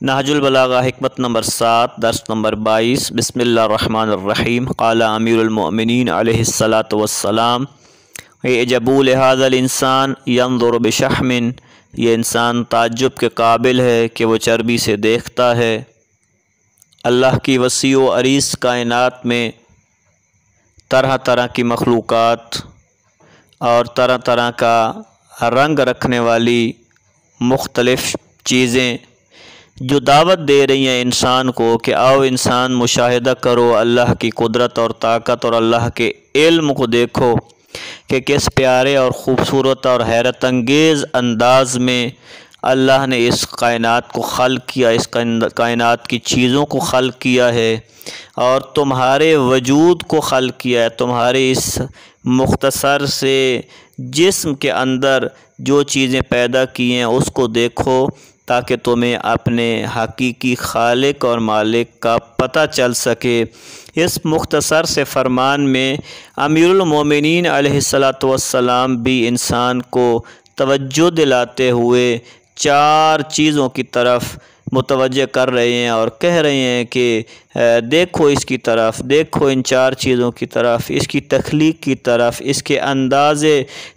نہج البلاغہ حکمت نمبر 7 درس نمبر 22 بسم اللہ الرحمن الرحیم قال امیر المؤمنین علیہ الصلاۃ والسلام یعجبوا لہذا الانسان ينظر بشحم، یہ انسان تعجب کے قابل ہے کہ وہ چربی سے دیکھتا ہے۔ اللہ کی وسیع و عریض کائنات میں طرح طرح کی مخلوقات اور طرح طرح کا رنگ رکھنے والی مختلف چیزیں جو دعوت دے رہی ہیں انسان کو کہ آؤ انسان مشاہدہ کرو اللہ کی قدرت اور طاقت اور اللہ کے علم کو دیکھو کہ کس پیارے اور خوبصورت اور حیرت انگیز انداز میں اللہ نے اس کائنات کو خلق کیا، اس کائنات کی چیزوں کو خلق کیا ہے اور تمہارے وجود کو خلق کیا ہے۔ تمہارے اس مختصر سے جسم کے اندر جو چیزیں پیدا کی ہیں اس کو دیکھو تاکہ تمہیں اپنے حقیقی خالق اور مالک کا پتہ چل سکے۔ اس مختصر سے فرمان میں امیر المومنین علیہ الصلاۃ والسلام بھی انسان کو توجہ دلاتے ہوئے 4 چیزوں کی طرف متوجہ کر رہے ہیں اور کہہ رہے ہیں کہ دیکھو اس کی طرف، دیکھو ان 4 چیزوں کی طرف، اس کی تخلیق کی طرف، اس کے انداز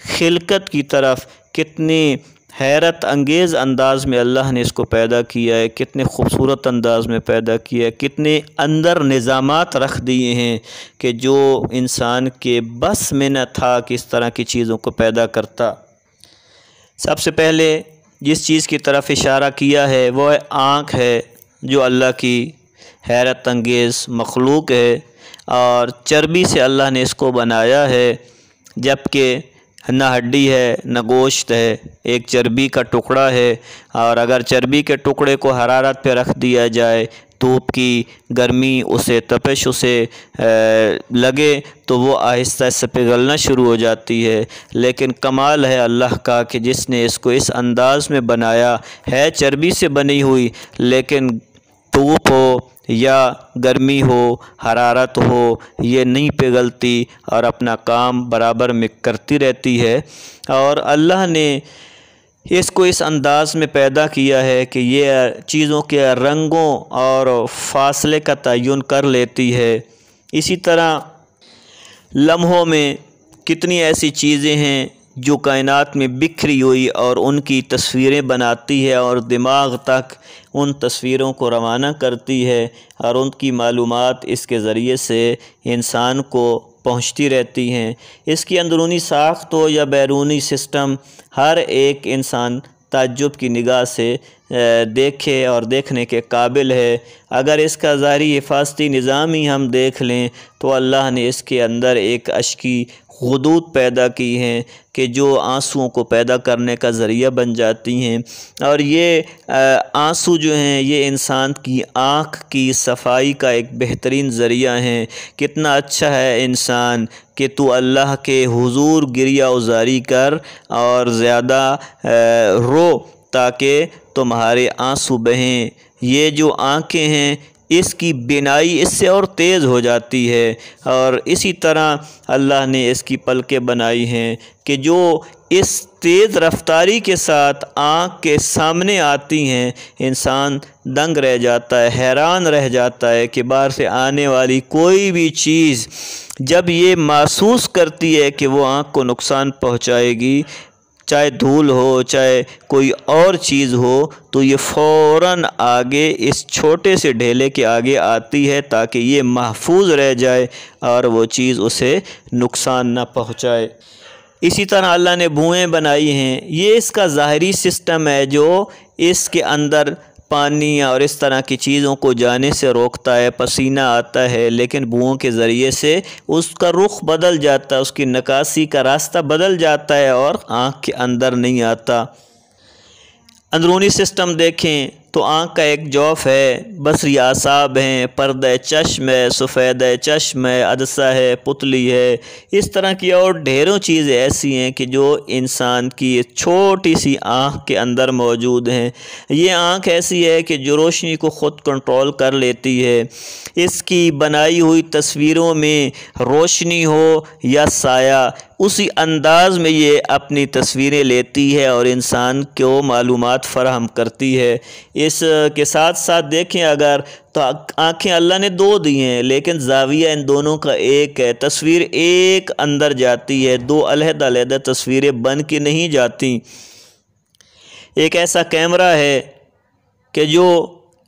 خلقت کی طرف، کتنی حیرت انگیز انداز میں اللہ نے اس کو پیدا کیا ہے، کتنے خوبصورت انداز میں پیدا کیا ہے، کتنے اندر نظامات رکھ دیے ہیں کہ جو انسان کے بس میں نہ تھا کہ اس طرح کی چیزوں کو پیدا کرتا۔ سب سے پہلے جس چیز کی طرف اشارہ کیا ہے وہ آنکھ ہے، جو اللہ کی حیرت انگیز مخلوق ہے اور چربی سے اللہ نے اس کو بنایا ہے، جبکہ نہ ہڈی ہے نہ گوشت ہے، ایک چربی کا ٹکڑا ہے، اور اگر چربی کے ٹکڑے کو حرارت پہ رکھ دیا جائے، دھوپ کی گرمی اسے تپش اسے لگے تو وہ آہستہ سے پگھلنا شروع ہو جاتی ہے۔ لیکن کمال ہے اللہ کا کہ جس نے اس کو اس انداز میں بنایا ہے، چربی سے بنی ہوئی، لیکن دھوپ ہو یا گرمی ہو، حرارت ہو، یہ نہیں پگھلتی اور اپنا کام برابر میں کرتی رہتی ہے۔ اور اللہ نے اس کو اس انداز میں پیدا کیا ہے کہ یہ چیزوں کے رنگوں اور فاصلے کا تعین کر لیتی ہے۔ اسی طرح لمحوں میں کتنی ایسی چیزیں ہیں جو کائنات میں بکھری ہوئی اور ان کی تصویریں بناتی ہے اور دماغ تک ان تصویروں کو روانہ کرتی ہے اور ان کی معلومات اس کے ذریعے سے انسان کو پہنچتی رہتی ہیں۔ اس کی اندرونی ساخت ہو یا بیرونی سسٹم، ہر ایک انسان تعجب کی نگاہ سے دیکھے اور دیکھنے کے قابل ہے۔ اگر اس کا ظاہری حفاظتی نظام ہی ہم دیکھ لیں تو اللہ نے اس کے اندر ایک اشکی خدود پیدا کی ہیں کہ جو آنسوؤں کو پیدا کرنے کا ذریعہ بن جاتی ہیں، اور یہ آنسو جو ہیں یہ انسان کی آنکھ کی صفائی کا ایک بہترین ذریعہ ہیں۔ کتنا اچھا ہے انسان کہ تو اللہ کے حضور گریہ ازاری کر اور زیادہ رو تاکہ تمہارے آنسو بہیں۔ یہ جو آنکھیں ہیں اس کی بینائی اس سے اور تیز ہو جاتی ہے، اور اسی طرح اللہ نے اس کی پلکیں بنائی ہیں کہ جو اس تیز رفتاری کے ساتھ آنکھ کے سامنے آتی ہیں، انسان دنگ رہ جاتا ہے، حیران رہ جاتا ہے کہ باہر سے آنے والی کوئی بھی چیز جب یہ محسوس کرتی ہے کہ وہ آنکھ کو نقصان پہنچائے گی، چاہے دھول ہو چاہے کوئی اور چیز ہو، تو یہ فوراً آگے اس چھوٹے سے ڈھیلے کے آگے آتی ہے تاکہ یہ محفوظ رہ جائے اور وہ چیز اسے نقصان نہ پہنچائے۔ اسی طرح اللہ نے بوئیں بنائی ہیں، یہ اس کا ظاہری سسٹم ہے جو اس کے اندر پانی اور اس طرح کی چیزوں کو جانے سے روکتا ہے، پسینہ آتا ہے، لیکن بوؤں کے ذریعے سے اس کا رخ بدل جاتا ہے، اس کی نکاسی کا راستہ بدل جاتا ہے اور آنکھ کے اندر نہیں آتا۔ اندرونی سسٹم دیکھیں تو آنکھ کا ایک جوف ہے، بصری اعصاب ہیں، پردہ چشم ہے، سفیدہ چشم ہے، عدسہ ہے، پتلی ہے، اس طرح کی اور ڈھیروں چیزیں ایسی ہیں کہ جو انسان کی چھوٹی سی آنکھ کے اندر موجود ہیں۔ یہ آنکھ ایسی ہے کہ جو روشنی کو خود کنٹرول کر لیتی ہے۔ اس کی بنائی ہوئی تصویروں میں روشنی ہو یا سایہ، اسی انداز میں یہ اپنی تصویریں لیتی ہے اور انسان کو معلومات فراہم کرتی ہے۔ اس کے ساتھ ساتھ دیکھیں اگر تو آنکھیں اللہ نے دو دی ہیں لیکن زاویہ ان دونوں کا ایک ہے، تصویر ایک اندر جاتی ہے، دو علیحدہ علیحدہ تصویریں بن کے نہیں جاتی۔ ایک ایسا کیمرہ ہے کہ جو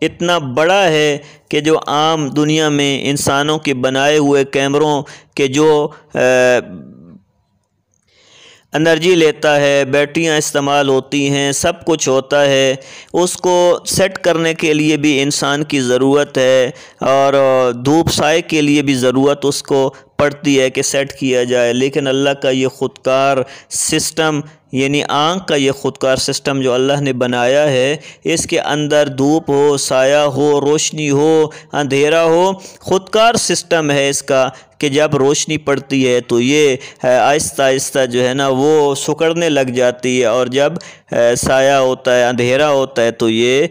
اتنا بڑا ہے کہ جو عام دنیا میں انسانوں کے بنائے ہوئے کیمروں کے جو انرجی لیتا ہے، بیٹریاں استعمال ہوتی ہیں، سب کچھ ہوتا ہے، اس کو سیٹ کرنے کے لیے بھی انسان کی ضرورت ہے اور دھوپ سائے کے لیے بھی ضرورت اس کو پڑتی ہے کہ سیٹ کیا جائے۔ لیکن اللہ کا یہ خودکار سسٹم یعنی آنکھ کا یہ خودکار سسٹم جو اللہ نے بنایا ہے، اس کے اندر دھوپ ہو، سایہ ہو، روشنی ہو، اندھیرا ہو، خودکار سسٹم ہے اس کا کہ جب روشنی پڑتی ہے تو یہ آہستہ آہستہ جو ہے نا وہ سکڑنے لگ جاتی ہے، اور جب سایہ ہوتا ہے، اندھیرا ہوتا ہے تو یہ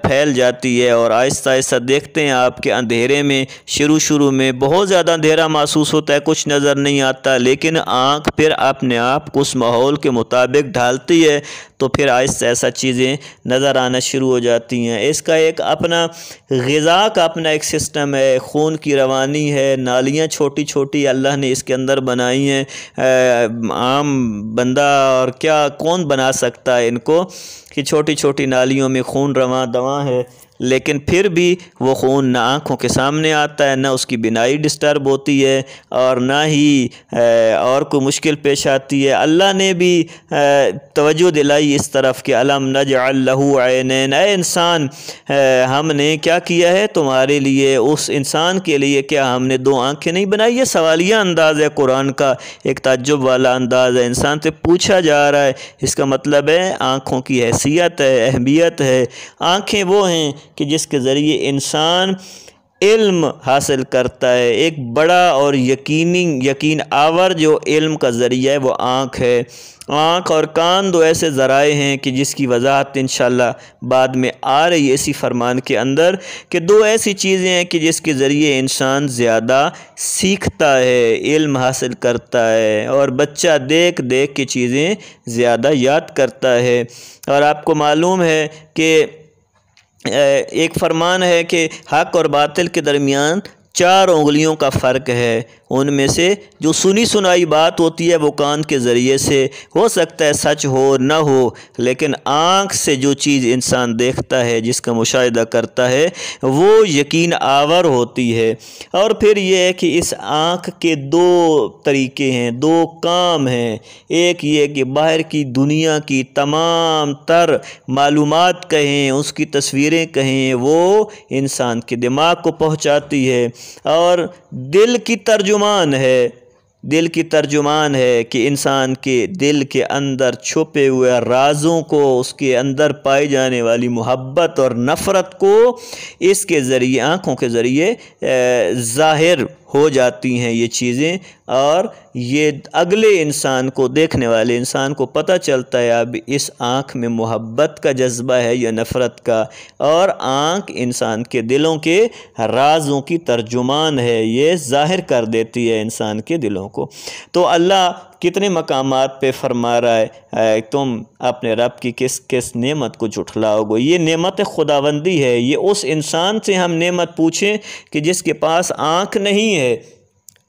پھیل جاتی ہے، اور آہستہ آہستہ دیکھتے ہیں آپ کے اندھیرے میں شروع میں بہت زیادہ اندھیرا محسوس ہوتا ہے، کچھ نظر نہیں آتا، لیکن آنکھ پھر اپنے آپ کو اس ماحول کے مطابق ڈھالتی ہے تو پھر آہستہ ایسا چیزیں نظر آنا شروع ہو جاتی ہیں۔ اس کا ایک اپنا غذا کا اپنا ایک سسٹم ہے، خون کی روانی ہے، نالیاں چھوٹی چھوٹی اللہ نے اس کے اندر بنائی ہیں، عام بندہ اور کیا کون بنا سکتا ہے ان کو کہ چھوٹی چھوٹی نالیوں میں خون رواں ہے، لیکن پھر بھی وہ خون نہ آنکھوں کے سامنے آتا ہے، نہ اس کی بینائی ڈسٹرب ہوتی ہے اور نہ ہی اور کوئی مشکل پیش آتی ہے۔ اللہ نے بھی توجہ دلائی اس طرف کہ الم نجعل لہ عینین، اے انسان ہم نے کیا کیا ہے تمہارے لیے، اس انسان کے لیے کیا ہم نے دو آنکھیں نہیں بنائی؟ یہ سوالیہ انداز ہے قرآن کا، ایک تعجب والا انداز ہے، انسان سے پوچھا جا رہا ہے، اس کا مطلب ہے آنکھوں کی حیثیت ہے، اہمیت ہے۔ آنکھیں وہ ہیں کہ جس کے ذریعے انسان علم حاصل کرتا ہے، ایک بڑا اور یقین آور جو علم کا ذریعہ ہے وہ آنکھ ہے۔ آنکھ اور کان دو ایسے ذرائع ہیں کہ جس کی وضاحت انشاءاللہ بعد میں آ رہی ہے اسی فرمان کے اندر، کہ دو ایسی چیزیں ہیں کہ جس کے ذریعے انسان زیادہ سیکھتا ہے، علم حاصل کرتا ہے، اور بچہ دیکھ کے چیزیں زیادہ یاد کرتا ہے۔ اور آپ کو معلوم ہے کہ ایک فرمان ہے کہ حق اور باطل کے درمیان 4 انگلیوں کا فرق ہے، ان میں سے جو سنی سنائی بات ہوتی ہے وہ کان کے ذریعے سے ہو سکتا ہے سچ ہو نہ ہو، لیکن آنکھ سے جو چیز انسان دیکھتا ہے، جس کا مشاہدہ کرتا ہے، وہ یقین آور ہوتی ہے۔ اور پھر یہ ہے کہ اس آنکھ کے 2 طریقے ہیں، 2 کام ہیں۔ ایک یہ کہ باہر کی دنیا کی تمام تر معلومات کہیں، اس کی تصویریں کہیں، وہ انسان کے دماغ کو پہنچاتی ہے، اور دل کی ترجمان ہے کہ انسان کے دل کے اندر چھپے ہوئے رازوں کو، اس کے اندر پائی جانے والی محبت اور نفرت کو اس کے ذریعے، آنکھوں کے ذریعے ظاہر ہو جاتی ہیں یہ چیزیں، اور یہ اگلے انسان کو، دیکھنے والے انسان کو پتہ چلتا ہے اب اس آنکھ میں محبت کا جذبہ ہے یا نفرت کا، اور آنکھ انسان کے دلوں کے رازوں کی ترجمان ہے، یہ ظاہر کر دیتی ہے انسان کے دلوں کو۔ تو اللہ کتنے مقامات پہ فرما رہا ہے تم اپنے رب کی کس نعمت کو جھٹلاؤ گے۔ یہ نعمت خداوندی ہے، یہ اس انسان سے ہم نعمت پوچھیں کہ جس کے پاس آنکھ نہیں ہے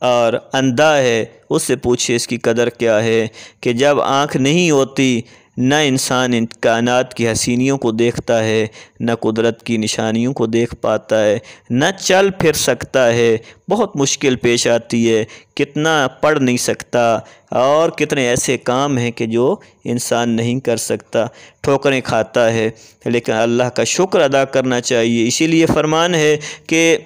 اور اندھا ہے، اس سے پوچھیں اس کی قدر کیا ہے، کہ جب آنکھ نہیں ہوتی نہ انسان ان کائنات کی حسینیوں کو دیکھتا ہے، نہ قدرت کی نشانیوں کو دیکھ پاتا ہے، نہ چل پھر سکتا ہے، بہت مشکل پیش آتی ہے، کتنا پڑھ نہیں سکتا، اور کتنے ایسے کام ہیں کہ جو انسان نہیں کر سکتا، ٹھوکریں کھاتا ہے، لیکن اللہ کا شکر ادا کرنا چاہیے۔ اسی لیے فرمان ہے کہ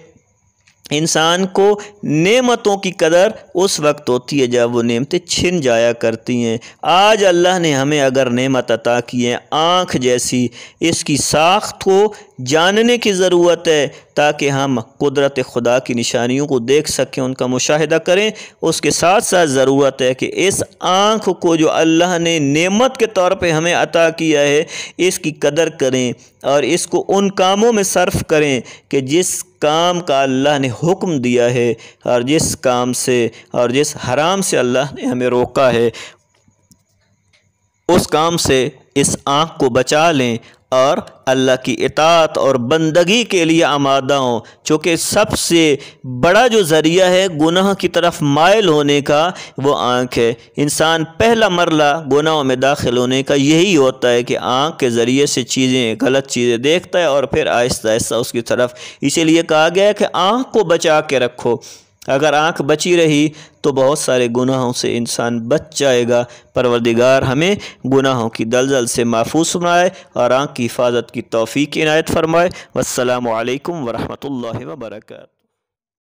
انسان کو نعمتوں کی قدر اس وقت ہوتی ہے جب وہ نعمتیں چھن جایا کرتی ہیں۔ آج اللہ نے ہمیں اگر نعمت عطا کی ہے آنکھ جیسی، اس کی ساخت کو جاننے کی ضرورت ہے تاکہ ہم قدرت خدا کی نشانیوں کو دیکھ سکیں، ان کا مشاہدہ کریں۔ اس کے ساتھ ساتھ ضرورت ہے کہ اس آنکھ کو جو اللہ نے نعمت کے طور پہ ہمیں عطا کیا ہے، اس کی قدر کریں اور اس کو ان کاموں میں صرف کریں کہ جس کام کا اللہ نے حکم دیا ہے، اور جس کام سے اور جس حرام سے اللہ نے ہمیں روکا ہے، اس کام سے اس آنکھ کو بچا لیں اور اللہ کی اطاعت اور بندگی کے لیے آمادہ ہوں، چونکہ سب سے بڑا جو ذریعہ ہے گناہ کی طرف مائل ہونے کا وہ آنکھ ہے۔ انسان پہلا مرحلہ گناہوں میں داخل ہونے کا یہی ہوتا ہے کہ آنکھ کے ذریعے سے غلط چیزیں دیکھتا ہے اور پھر آہستہ آہستہ اس کی طرف، اسی لیے کہا گیا ہے کہ آنکھ کو بچا کے رکھو۔ اگر آنکھ بچی رہی تو بہت سارے گناہوں سے انسان بچ جائے گا۔ پروردگار ہمیں گناہوں کی دلدل سے محفوظ فرمائے اور آنکھ کی حفاظت کی توفیق عنایت فرمائے۔ والسلام علیکم ورحمۃ اللہ وبرکاتہ۔